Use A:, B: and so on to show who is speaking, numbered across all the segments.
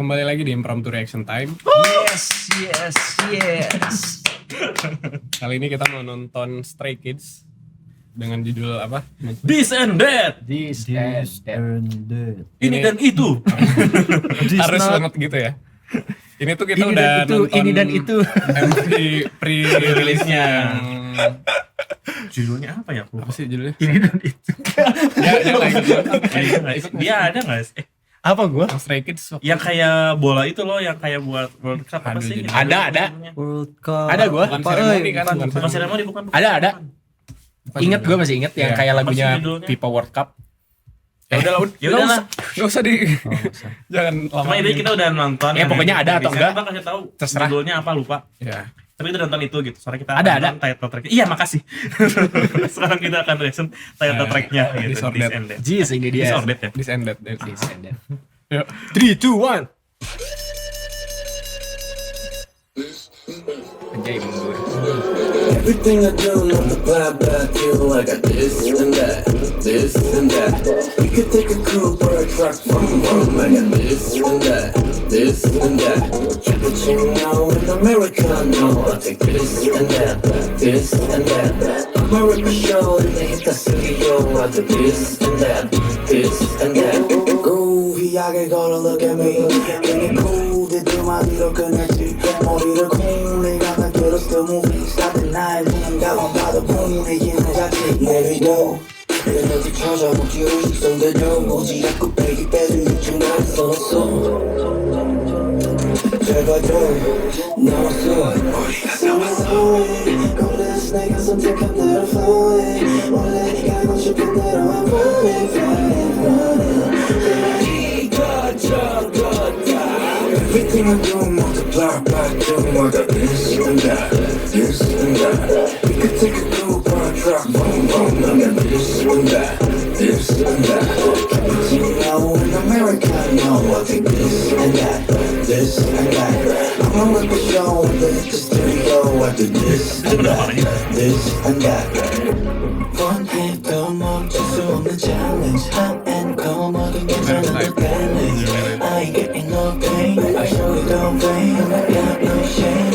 A: Kembali lagi di Impromptu Reaction Time.
B: Yes.
A: Kali ini kita mau nonton Stray Kids dengan judul apa?
C: This and that.
B: This and that.
C: Ini dan itu.
A: Harus banget gitu ya. Ini tuh kita udah nonton
B: ini dan itu.
A: MV pre-release-nya.
C: Judulnya apa ya?
A: Apa sih judulnya?
C: Ini dan itu.
A: Ya, nggak ikut.
C: Dia ada nggak sih?
B: Apa gua?
A: Yang Stray Kids.
C: Yang kayak bola itu loh, yang kayak buat World Cup apa
A: Aduh,
C: sih?
A: jadi-
B: Ada. World Cup. Ada gua.
A: Bukan seremoni kan?
B: Bukan.
C: Bukan seremoni, bukan.
B: Ada. Ingat gua masih inget yang
A: Iya.
B: kayak
C: Apa
B: lagunya
C: sih judulnya?
B: FIFA World Cup.
A: Ya udahlah,
C: Ya udahlah.
A: nggak usah di. Jangan lama.
C: Cuma ini kita udah nonton.
B: Ya, pokoknya ada atau enggak?
C: Kita kasih tahu
B: Terserah.
C: judulnya apa lupa.
A: Ya.
C: Tapi kita nonton itu gitu. Soalnya kita
B: Ada.
C: nonton title track. Iya, makasih. Sekarang kita akan reaction title tracknya gitu.
A: Disordered.
C: This and that.
B: Jeez, ini dia.
C: Disordered ya.
A: This and that.
B: This and that.
A: Yuk.
B: 3, 2, 1. Anjay, mundur.
D: Everything I do, multiply by two. I got this and that, this and that. We could take a coupe or a truck from home. I got this and that, this and that. But you know, in America, no, I take this and that, this and that. I'ma rip a show and they hit the studio. I do this and that, this and that. Groovy, gonna look at me. Getting cool, they do my little connected. 머리를 콩 내가 난 들었을 때 movie start the night 눈은 가만 봐도 콩 내기는 자체 Let it go 내가 어디 찾아보기로 식성대로 오지 않고 빼기 빼준 육중 난 써놨어 제발 좀 나왔어 머리가 나왔어 그래서 내가 선택한 대로 flow 원래 가고 싶은 대로 I'm running Everything I do, multiply by two. I got this and that, this and that. We could take a coupe or a truck, boom, boom. I got this and that, this and that. But you know, in America, no, I take this and that, this and that. I'ma rip a show and then hit the studio. I do this and that, this and that. One hit, go more, just on the challenge. Hot and cold, 뭐든 괜찮은 듯 I ain't getting no pain. I show you don't blame. I got no shame.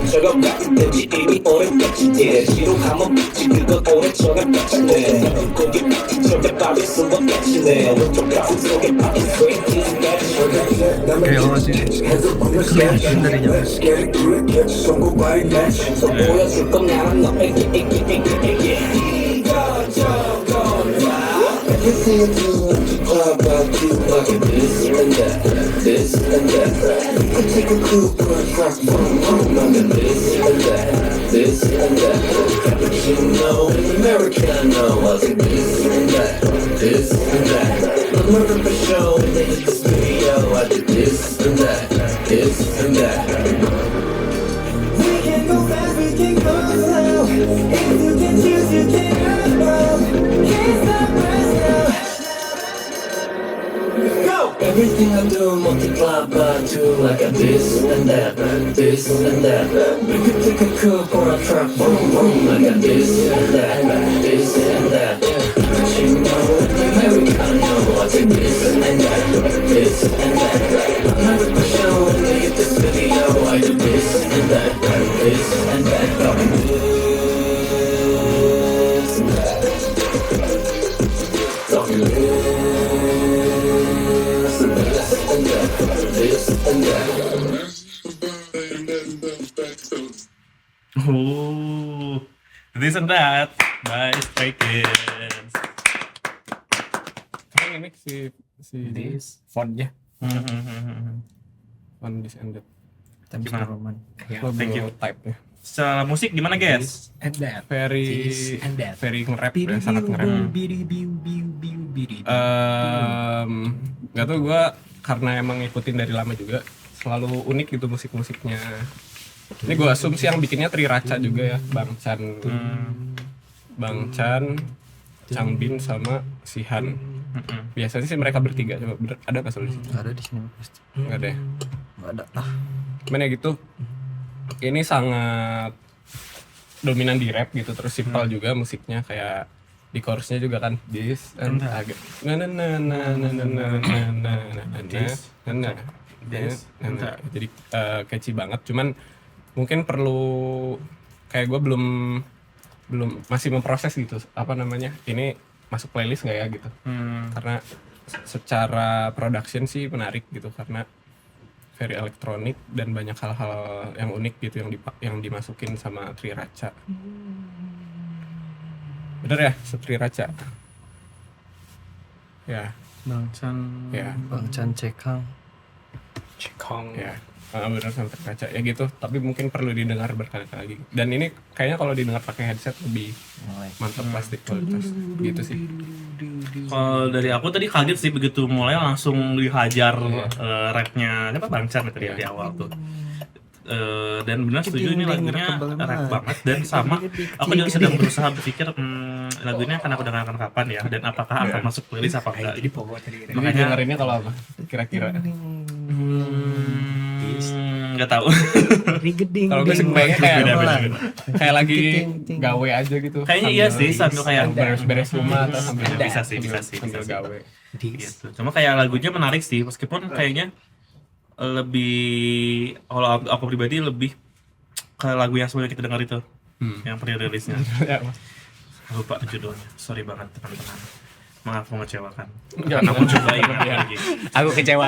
D: 저거 같은 듯이 이미 오래됐지. 대시로 가면 믿지. 그거 오래 저가 뺏지네. 고기 믿기 절대 밥이 쓴거 뺏지네. 왼쪽 가슴 속에 밥이 스윗 보여줄 건 나랑 너에게 Everything I do, multiply by two. I get this and that, this and that. We could take a coupe or a truck, boom, boom. I got this and that, this and that. But you know, in America, no, I get this and that, this and that. I'm a ripper show, and they hit the studio. I do this and that, this and that. We can go fast, we can go slow. If you can choose, you can go. Can't stop us now. Go! Everything I do multiply by two. I got this and that, this and that. We could take a coupe or a truck, boom, boom. I got this and that, this and that. But you know, in America, no, I take this and that, this and that. I'm not a show and they hit the studio. I do this and that, this and that. This and that. Talking this and that, this and that.
C: Oh, this and that by Stray Kids.
A: Sekarang ini si
B: This fontnya.
A: One This and that.
B: Tapi
C: Gimana?
B: Roman. Ya.
C: Thank you.
A: Type ya.
C: Secara musik gimana guys?
B: And that.
A: Very
B: This and that.
A: very nge-rap ya, sangat nge-rap. Gak tau gue karena emang ngikutin dari lama juga selalu unik gitu musik-musiknya. Ini gue asumsi yang bikinnya Triraca juga ya, Bang Chan, Changbin sama Sihan. Biasanya sih mereka bertiga, coba ada nggak solo di situ?
B: Ada di sini pasti.
A: Nggak ada.
B: Nggak ada lah.
A: Cuman ya gitu, ini sangat dominan di rap gitu, terus simpel juga musiknya, kayak di chorusnya juga kan this and agak Jadi catchy banget. Cuman mungkin perlu kayak gue belum masih memproses gitu apa namanya ini masuk playlist nggak ya gitu. Karena secara production sih menarik gitu karena very elektronik dan banyak hal-hal yang unik gitu yang dimasukin sama Triraca. Bener ya, Triraca. Ya,
C: Bang Chan.
A: ya,
B: Bang Chan Cekang.
A: ya. Bener sama Triraca ya gitu. Tapi mungkin perlu didengar berkali-kali. Dan ini kayaknya kalau didengar pakai headset lebih mantap pasti kualitas. Gitu sih.
C: Kalau dari aku tadi kaget sih begitu mulai langsung dihajar rapnya apa Bang Chan tadi di awal tuh. Dan benar setuju ini lagunya rap banget dan sama aku juga sedang berusaha berpikir lagu ini akan aku dengarkan kapan ya dan apakah akan masuk playlist apa enggak.
E: Jadi pogo tadi.
A: Jadi dengerinnya kalau apa? Kira-kira.
C: Nggak tahu.
A: Kalau gue sih kebayangnya
C: Beda.
A: kayak lagi gawe aja gitu.
C: Kayaknya iya sih sambil kayak
A: beres-beres rumah atau sambil
C: bisa sih.
A: sambil gawe.
C: Gitu. Cuma kayak lagunya menarik sih meskipun kayaknya lebih kalau aku pribadi lebih ke lagu yang sebelumnya kita dengar itu yang pre-rilisnya.
A: Ya,
C: Lupa judulnya, sorry banget teman-teman, maaf mengecewakan.
A: Enggak,
C: Karena aku coba ingat lagi.
E: Aku kecewa.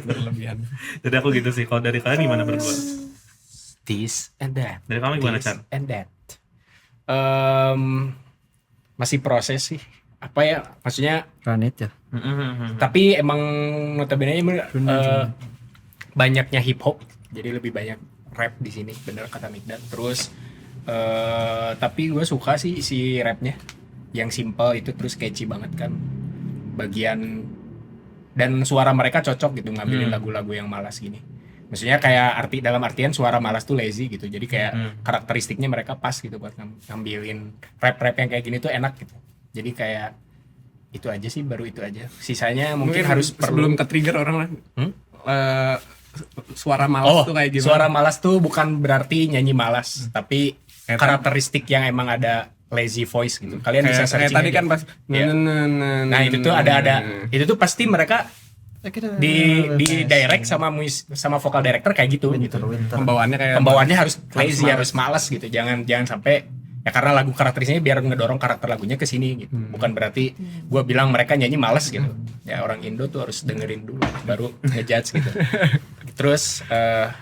A: berlebihan.
C: Jadi aku gitu sih. Kalau dari kalian gimana berdua?
E: This and that.
C: Dari kamu gimana
E: This
C: Chan?
E: and that. Masih proses sih. Apa ya? Maksudnya
B: Ranit ya.
E: tapi emang notabene banyaknya hip hop. Jadi lebih banyak rap di sini, bener kata Mikdan. Terus tapi gue suka sih si rapnya yang simple itu terus catchy banget kan bagian dan suara mereka cocok gitu ngambilin lagu-lagu yang malas gini. Maksudnya kayak dalam artian suara malas tuh lazy gitu. Jadi kayak karakteristiknya mereka pas gitu buat ngambilin rap-rap yang kayak gini tuh enak gitu. Jadi kayak itu aja sih, baru itu aja. Sisanya mungkin harus
A: sebelum ke trigger orang lah. Suara malas tuh kayak gimana?
E: Suara malas tuh bukan berarti nyanyi malas, tapi karakteristik yang emang ada lazy voice gitu. Kalian bisa
A: kayak
E: searching
A: tadi
E: aja.
A: kan pas
E: Iya. Nah itu tuh ada itu tuh pasti mereka di direct sama vokal director kayak gitu.
A: pembawaannya kayak
E: Pembawaannya harus lazy, harus malas gitu. Jangan sampai ya karena lagu karakteristiknya biar ngedorong karakter lagunya ke sini gitu. Bukan berarti gua bilang mereka nyanyi malas gitu. Ya orang Indo tuh harus dengerin dulu baru ngejudge gitu. Terus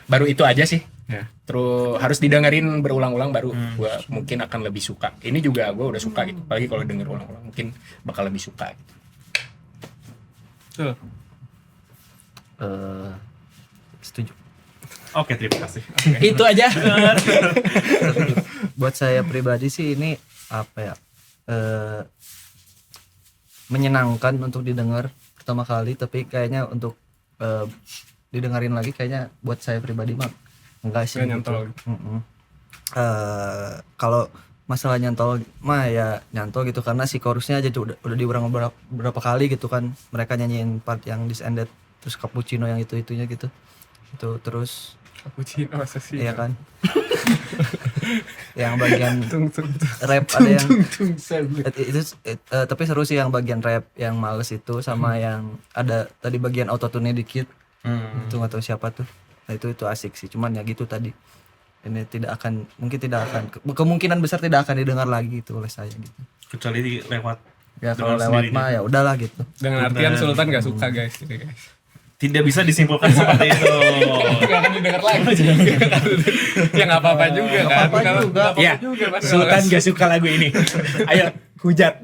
E: baru itu aja sih.
A: Ya.
E: Terus harus didengerin berulang-ulang baru gua mungkin akan lebih suka. Ini juga gua udah suka gitu. Apalagi kalau denger ulang-ulang mungkin bakal lebih suka gitu.
A: Tuh.
B: Setuju.
C: Oke, terima kasih.
E: Itu aja.
B: Buat saya pribadi sih ini apa ya? Menyenangkan untuk didengar pertama kali, tapi kayaknya untuk didengarin lagi kayaknya buat saya pribadi mah enggak sih.
A: Nggak nyantol.
B: Kalau masalah nyantol mah ya nyantol gitu karena si chorusnya aja udah diulang berapa kali gitu kan, mereka nyanyiin part yang This and That, terus Cappuccino yang itunya gitu. Itu terus
A: Cappuccino masa sih?
B: iya kan. Yang bagian
A: Tung.
B: rap ada yang itu tapi seru sih yang bagian rap yang males itu sama yang ada tadi bagian autotune dikit. Itu nggak tahu siapa tuh. Nah itu asik sih, cuman ya gitu tadi. Ini mungkin tidak akan kemungkinan besar tidak akan didengar lagi itu oleh saya gitu.
C: Kecuali lewat
B: Ya kalau
C: dengan
B: lewat
C: sendirinya.
B: mah ya udahlah gitu.
A: Dengan artian Sultan gak suka guys. Gitu, guys.
C: Tidak bisa disimpulkan seperti itu.
A: Gak akan didengar lagi. Ya nggak apa-apa juga kan.
E: Ya, Sultan gak suka lagu ini. Ayo hujat.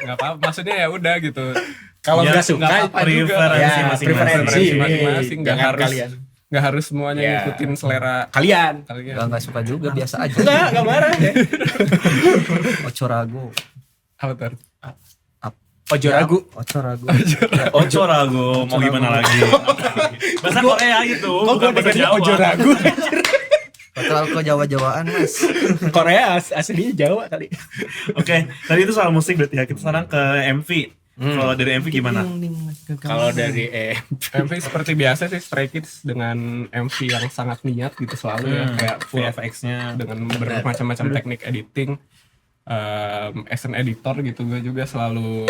A: Nggak apa-apa. Maksudnya ya udah gitu.
E: Kalau
C: Ya,
E: nggak suka,
A: nggak apa-apa juga.
C: preferensi
E: ya
C: masing-masing.
E: preferensi
A: masing-masing. Nggak
E: Jangan
A: harus
E: kalian.
A: nggak harus semuanya
E: Ya.
A: ngikutin selera
E: Kalian.
A: kalian.
B: Enggak suka juga biasa aja.
E: Nggak marah ya.
B: Ocho ragu.
A: Apa tuh?
E: Ojo ragu.
B: Ocho ragu.
C: Ocho ragu, mau gimana lagi? Bahasa Korea itu, bukan bahasa Jawa.
E: Ojo ragu.
B: Terlalu ke Jawa-Jawaan mas.
E: Korea aslinya Jawa kali.
C: Oke, tadi itu soal musik berarti ya. Kita sekarang ke MV. Kalau dari MV gimana?
E: Kalau dari
A: MV seperti biasa sih Stray Kids dengan MV yang sangat niat gitu selalu ya, kayak full
C: VFX-nya
A: dengan bermacam-macam teknik editing. As an editor gitu gue juga selalu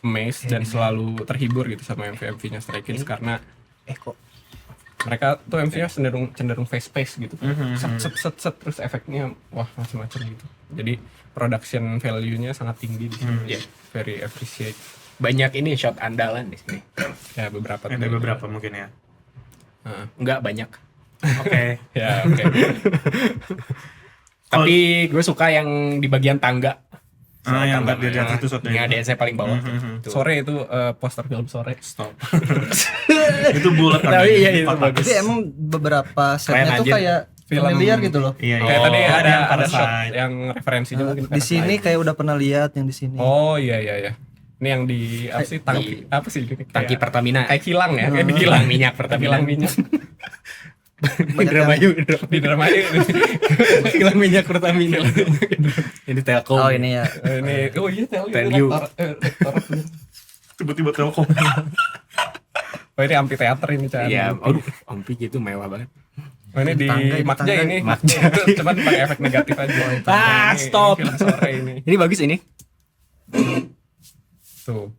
A: amazed dan selalu terhibur gitu sama MV-MV-nya Stray Kids karena
E: kok
A: mereka tuh MV-nya cenderung fast pace gitu, set terus efeknya wah macam-macam gitu. Jadi production value-nya sangat tinggi di sini. Very appreciate.
E: Banyak ini shot andalan di sini.
A: Ya beberapa.
C: Ada beberapa mungkin ya.
E: Enggak banyak.
C: Oke.
A: Ya oke.
E: Tapi gue suka yang di bagian tangga.
C: Yang nggak dilihat itu shotnya.
E: Yang ADS-nya paling bawah. Tuh.
A: Sore itu poster film Sore.
C: Stop. Itu bulat kan.
E: Tapi iya, itu
C: Kotak.
E: bagus.
B: Jadi emang beberapa setnya tuh
E: anjir.
B: kayak
A: Film.
B: familiar gitu loh.
C: Iya,
A: Kayak tadi
C: Oh,
A: ada
C: yang
A: shot
C: side.
A: yang referensinya mungkin
B: Di sini kayak udah pernah lihat yang di sini.
A: Oh iya. Ini yang di apa sih tangki apa sih ini?
E: Tangki Pertamina.
A: Kayak kilang ya, kayak di
E: Kilang
A: kilang
E: minyak Pertamina.
A: kilang minyak.
E: Indramayu.
A: Di Indramayu.
E: Kilang minyak Pertamina. Ini Telkom.
B: Oh ini ya.
A: Ini oh iya
E: Telyu.
C: Tiba-tiba Telkom.
A: Oh ini amphitheater ini Chan.
E: Iya, aduh, Ompi gitu mewah banget.
A: Oh ini di
B: Tangga, ini
A: Makja
B: tangga.
A: ini. Makja itu cuman pakai efek negatif aja. Ini
E: Stop.
A: Film Sore ini.
E: Ini bagus ini.
A: Tuh.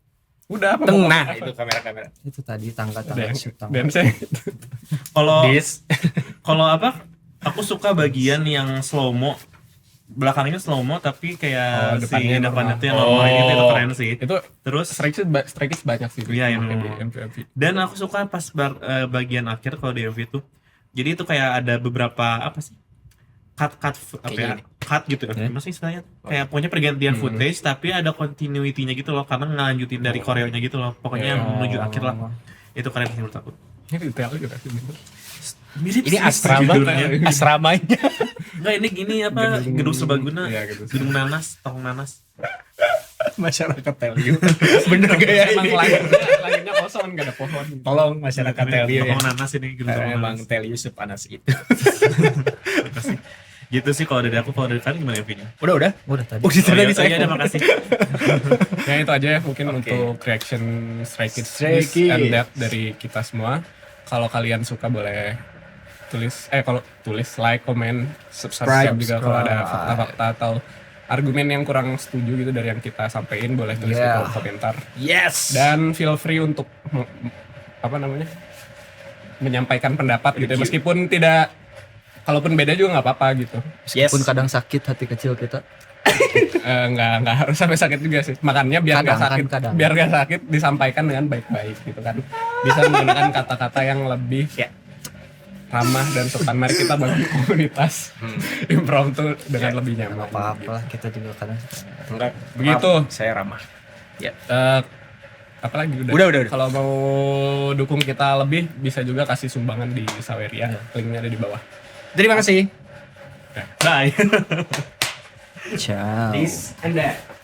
A: Udah apa?
E: Tengah itu kamera-kamera.
B: Itu tadi tangga
A: Dan
B: shoot tangga.
A: saya
C: Kalau
E: This.
C: kalau apa? Aku suka bagian yang slow mo. Belakangnya slow mo tapi kayak
A: depannya
C: depannya
A: normal.
C: tuh yang normal ini itu keren sih.
A: itu
C: Terus
A: strikes banyak sih.
C: Iya, yang
A: di
C: normal.
A: MV.
C: dan aku suka pas bagian akhir kalau di MV itu. Jadi itu kayak ada beberapa apa sih? Cut apa ya? Cut gitu kan. Maksudnya istilahnya kayak pokoknya pergantian footage tapi ada continuity-nya gitu loh karena ngelanjutin dari koreonya gitu loh. Pokoknya menuju akhir lah. Itu keren sih menurut aku.
A: Ini detail juga sih.
C: Mirip
E: Ini
C: sih
E: asrama.
C: judulnya.
E: Asramanya.
C: Enggak ini apa gedung serbaguna.
A: Iya, gedung
C: Gedung nanas, tong nanas.
E: Masyarakat Telyu. Bener gak ya
A: Emang
E: ini?
A: langitnya kosong nggak ada pohon.
E: Tolong masyarakat Telyu ya.
C: Tong nanas ini gedung tong
E: Emang
C: nanas.
E: Telyu sepanas itu.
C: Gitu sih kalau dari aku, kalau dari kalian gimana MV-nya?
E: Udah.
B: Udah tadi.
E: Oh, gitu tadi saya.
C: Iya, makasih.
A: Ya itu aja ya mungkin
E: Oke.
A: untuk reaction Stray Kids
E: Stray
A: This and
E: Kids.
A: That dari kita semua. Kalau kalian suka boleh tulis like, comment, subscribe juga kalau ada fakta-fakta atau argumen yang kurang setuju gitu dari yang kita sampaikan boleh tulis di kolom komentar.
E: Yes.
A: Dan feel free untuk menyampaikan pendapat gitu ya. Meskipun tidak, kalaupun beda juga nggak apa-apa gitu.
E: Yes.
B: Pun kadang sakit hati kecil kita.
A: Nggak harus sampai sakit juga sih. Makanya biar nggak
B: Kadang,
A: sakit,
B: kan, kadang.
A: biar nggak sakit disampaikan dengan baik-baik gitu kan. Bisa menggunakan kata-kata yang lebih ramah dan sopan. Mari kita bangun komunitas impromptu dengan lebih nyaman.
B: Apa-apa lah kita juga kadang.
E: Enggak.
A: Begitu.
E: Saya ramah. Ya.
A: Apalagi
E: Udah.
A: Kalau mau dukung kita lebih bisa juga kasih sumbangan di Saweria. Linknya ada di bawah.
E: Terima kasih.
C: Bye.
B: Ciao.
E: This and that.